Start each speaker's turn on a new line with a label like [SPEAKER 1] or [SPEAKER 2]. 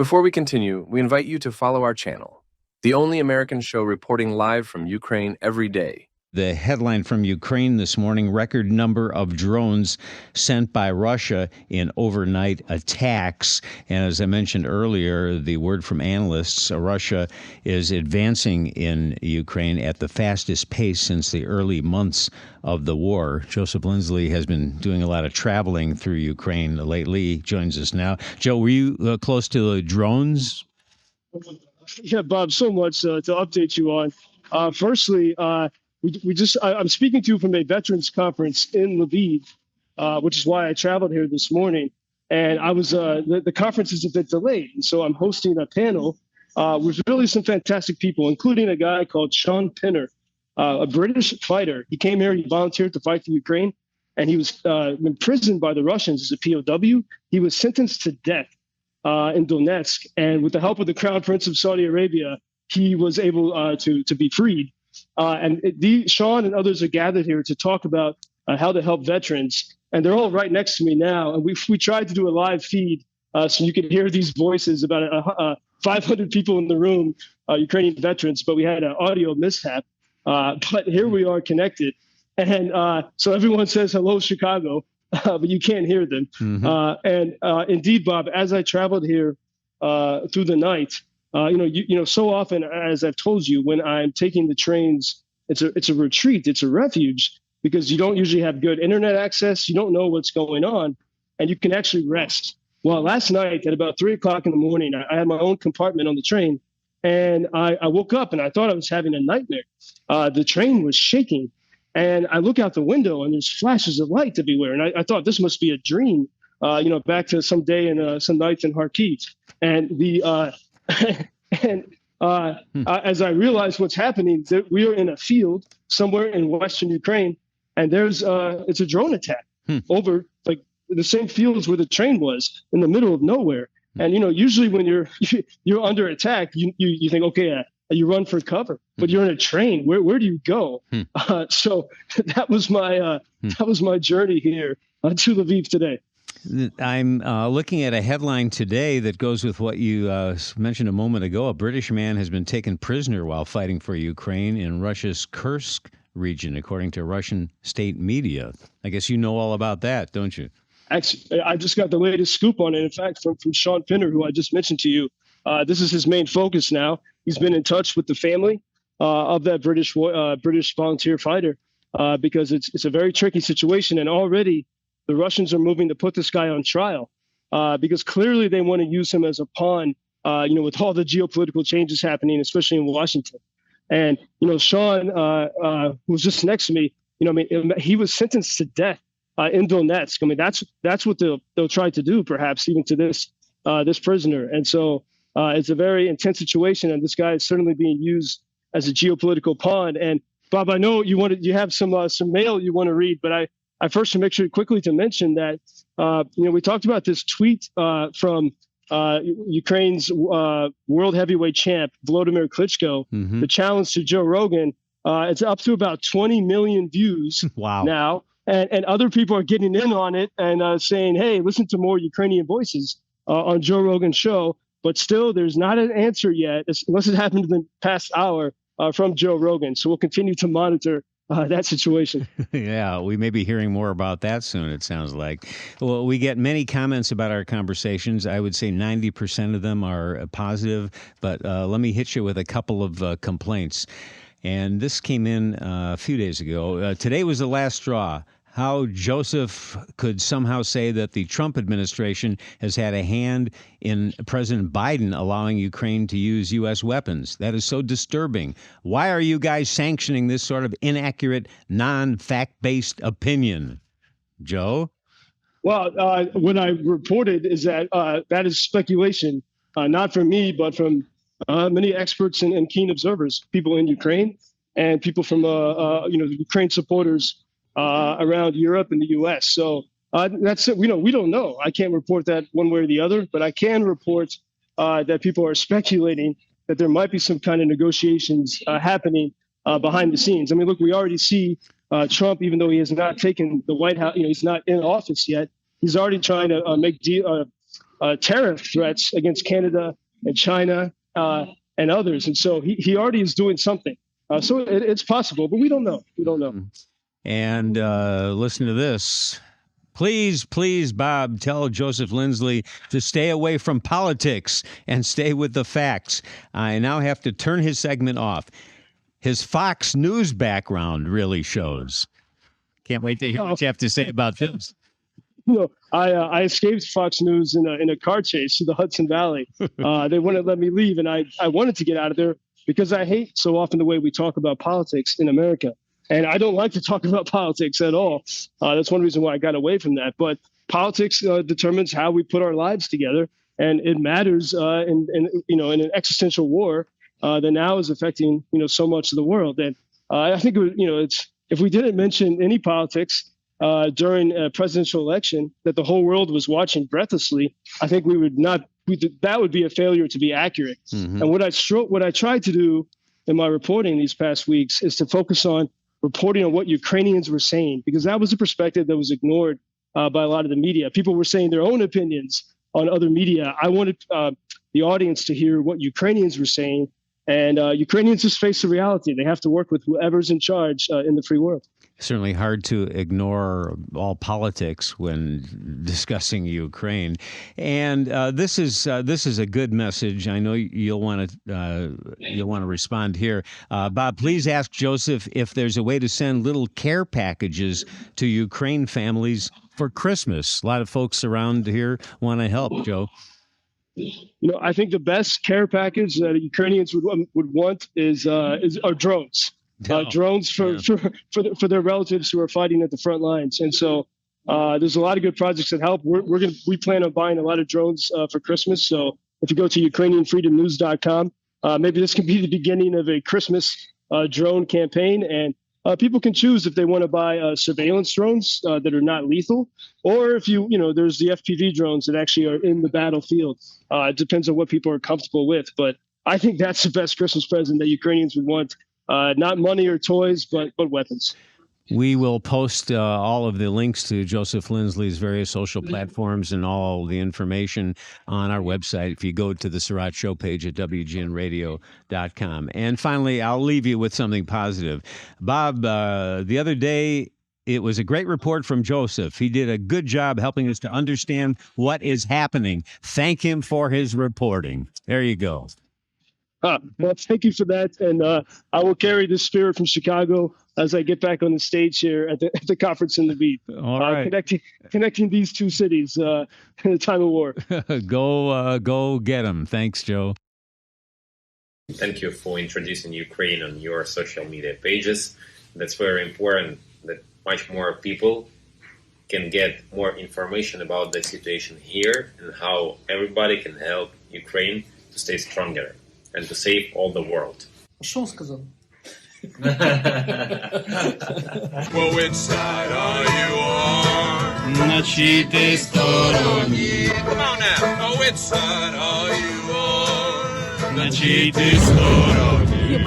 [SPEAKER 1] Before we continue, we invite you to follow our channel, the only American show reporting live from Ukraine every day.
[SPEAKER 2] The headline from Ukraine this morning, record number of drones sent by Russia in overnight attacks. And as I mentioned earlier, the word from analysts, Russia is advancing in Ukraine at the fastest pace since the early months of the war. Joseph Lindsley has been doing a lot of traveling through Ukraine lately. He joins us now. Joe, were you close to the drones?
[SPEAKER 3] Yeah, Bob, so much to update you on. Firstly, I'm speaking to you from a veterans conference in Lviv, which is why I traveled here this morning. And I was the conference is a bit delayed, and so I'm hosting a panel with really some fantastic people, including a guy called Sean Pinner, a British fighter. He came here, he volunteered to fight for Ukraine, and he was imprisoned by the Russians as a POW. He was sentenced to death in Donetsk, and with the help of the Crown Prince of Saudi Arabia, he was able to be freed. Sean and others are gathered here to talk about how to help veterans. And they're all right next to me now. And we tried to do a live feed so you could hear these voices, about 500 people in the room, Ukrainian veterans, but we had an audio mishap. But here we are connected. And so everyone says, hello, Chicago, but you can't hear them. Mm-hmm. Indeed, Bob, as I traveled here through the night, so often, as I've told you, when I'm taking the trains, it's a retreat, it's a refuge, because you don't usually have good internet access. You don't know what's going on, and you can actually rest. Well, last night at about 3 o'clock in the morning, I had my own compartment on the train, and I woke up and I thought I was having a nightmare. The train was shaking, and I look out the window and there's flashes of light everywhere, and I thought this must be a dream, back to some day and some nights in Kharkiv, and as I realized what's happening, we are in a field somewhere in Western Ukraine, and it's a drone attack over like the same fields where the train was, in the middle of nowhere. And usually when you're under attack, you think, okay, you run for cover, but you're in a train. Where do you go? So that was my journey here to Lviv today.
[SPEAKER 2] I'm looking at a headline today that goes with what you mentioned a moment ago. A British man has been taken prisoner while fighting for Ukraine in Russia's Kursk region, according to Russian state media. I guess you know all about that, don't you?
[SPEAKER 3] Actually, I just got the latest scoop on it. In fact, from Sean Pinner, who I just mentioned to you. This is his main focus now. He's been in touch with the family of that British volunteer fighter because it's a very tricky situation, and already the Russians are moving to put this guy on trial because clearly they want to use him as a pawn, with all the geopolitical changes happening, especially in Washington. And, Sean, who was just next to me, he was sentenced to death in Donetsk. I mean, that's what they'll try to do, perhaps, even to this prisoner. And so it's a very intense situation, and this guy is certainly being used as a geopolitical pawn. And Bob, I know you have some mail you want to read, but I first should make sure quickly to mention that, we talked about this tweet from Ukraine's world heavyweight champ, Volodymyr Klitschko, the challenge to Joe Rogan. It's up to about 20 million views now. And other people are getting in on it and saying, hey, listen to more Ukrainian voices on Joe Rogan's show. But still, there's not an answer yet, unless it happened in the past hour from Joe Rogan. So we'll continue to monitor that situation.
[SPEAKER 2] Yeah, we may be hearing more about that soon, it sounds like. Well, we get many comments about our conversations. I would say 90% of them are positive, but let me hit you with a couple of complaints. And this came in a few days ago. Today was the last straw. How Joseph could somehow say that the Trump administration has had a hand in President Biden allowing Ukraine to use U.S. weapons. That is so disturbing. Why are you guys sanctioning this sort of inaccurate, non-fact-based opinion? Joe?
[SPEAKER 3] Well, what I reported is that that is speculation, not from me, but from many experts and keen observers, people in Ukraine and people from Ukraine supporters around Europe and the U.S. So that's it. We don't know. I can't report that one way or the other, but I can report that people are speculating that there might be some kind of negotiations happening behind the scenes. I mean, look, we already see Trump, even though he has not taken the White House, he's not in office yet. He's already trying to make tariff threats against Canada and China and others. And so he already is doing something. So it's possible, but we don't know. We don't know.
[SPEAKER 2] And listen to this. Please, please, Bob, tell Joseph Lindsley to stay away from politics and stay with the facts. I now have to turn his segment off. His Fox News background really shows. Can't wait to hear what you have to say about this.
[SPEAKER 3] I escaped Fox News in a car chase through the Hudson Valley. They wouldn't let me leave, and I wanted to get out of there because I hate so often the way we talk about politics in America. And I don't like to talk about politics at all. That's one reason why I got away from that. But politics determines how we put our lives together, and it matters in an existential war that now is affecting so much of the world. And I think it's if we didn't mention any politics during a presidential election that the whole world was watching breathlessly, I think we would not. That would be a failure to be accurate. Mm-hmm. And what I tried to do in my reporting these past weeks is to focus on reporting on what Ukrainians were saying, because that was a perspective that was ignored by a lot of the media. People were saying their own opinions on other media. I wanted the audience to hear what Ukrainians were saying, and Ukrainians just face the reality. They have to work with whoever's in charge in the free world.
[SPEAKER 2] Certainly hard to ignore all politics when discussing Ukraine, and this is a good message. I know you'll want to respond here, Bob. Please ask Joseph if there's a way to send little care packages to Ukraine families for Christmas. A lot of folks around here want to help, Joe.
[SPEAKER 3] I think the best care package that Ukrainians would want are drones. Drones for their relatives who are fighting at the front lines. And so there's a lot of good projects that help. We plan on buying a lot of drones for Christmas. So if you go to UkrainianFreedomNews.com, maybe this can be the beginning of a Christmas drone campaign. And people can choose if they want to buy surveillance drones that are not lethal, or if there's the FPV drones that actually are in the battlefield. It depends on what people are comfortable with. But I think that's the best Christmas present that Ukrainians would want. Not money or toys, but weapons.
[SPEAKER 2] We will post all of the links to Joseph Lindsley's various social platforms and all the information on our website if you go to the Sirott Show page at WGNradio.com. And finally, I'll leave you with something positive. Bob, the other day, it was a great report from Joseph. He did a good job helping us to understand what is happening. Thank him for his reporting. There you go.
[SPEAKER 3] Well, thank you for that. And I will carry this spirit from Chicago as I get back on the stage here at the conference in Lviv.
[SPEAKER 2] All right.
[SPEAKER 3] Connecting these two cities in a time of war.
[SPEAKER 2] Go get them. Thanks, Joe.
[SPEAKER 4] Thank you for introducing Ukraine on your social media pages. That's very important that much more people can get more information about the situation here and how everybody can help Ukraine to stay stronger and to save all the world.
[SPEAKER 5] Що сказав?
[SPEAKER 6] Well, which side are you on?
[SPEAKER 5] На чиїй ти стороні?
[SPEAKER 6] Come on now. Oh, which side are you on?
[SPEAKER 5] На чиїй ти стороні?